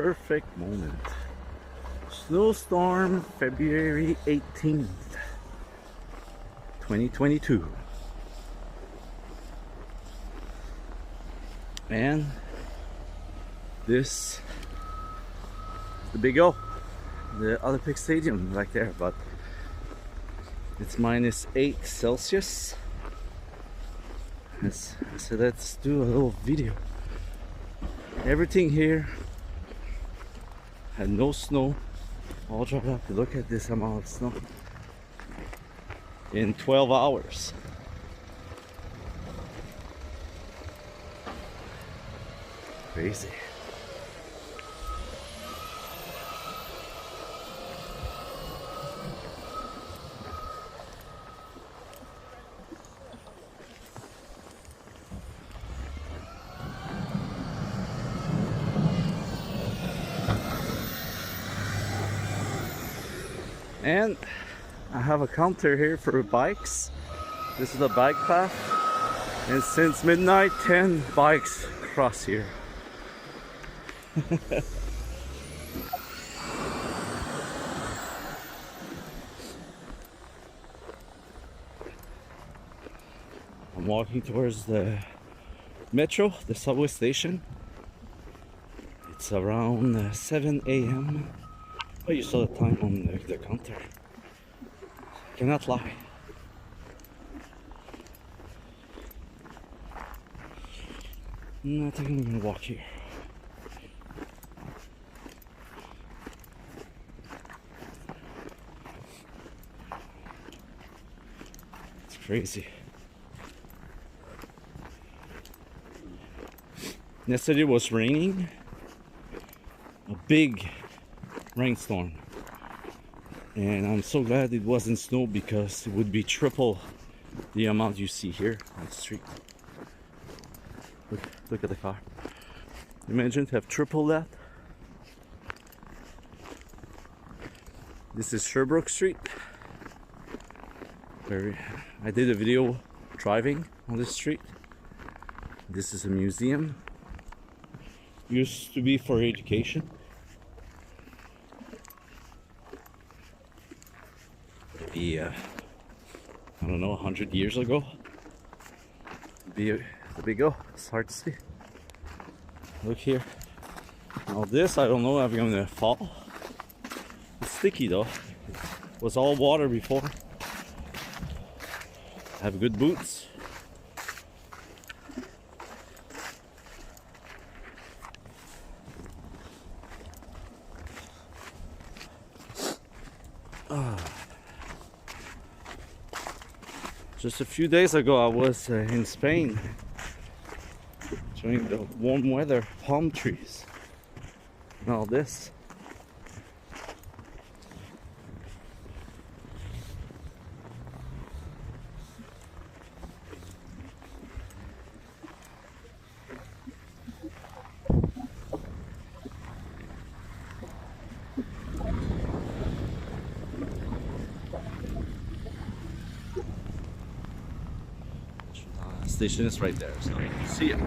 perfect moment. Snowstorm, February 18th, 2022. And this is the Big O, the Olympic Stadium right there, but it's -8 Celsius. So let's do a little video. Everything here had no snow, all dried up. Look at this amount of snow in 12 hours. Crazy. And I have a counter here for bikes. This is a bike path, and since midnight 10 bikes cross here. I'm walking towards the metro, the subway station. It's around 7 a.m. Oh, you saw the time on the counter. Cannot lie. No, I think I'm gonna walk here. It's crazy. Yesterday was raining. A big rainstorm, and I'm so glad it wasn't snow, because it would be triple the amount you see here on the street. Look at the car. Imagine to have triple that. This is Sherbrooke Street, where I did a video driving on this street. This is a museum. Used to be for education. I don't know, 100 years ago. The Big O. It's hard to see. Look here. Now this, I don't know if I'm gonna fall. It's sticky though. It was all water before. Have good boots. Just a few days ago I was in Spain, enjoying the warm weather, palm trees, and all this. Station is right there, so see ya.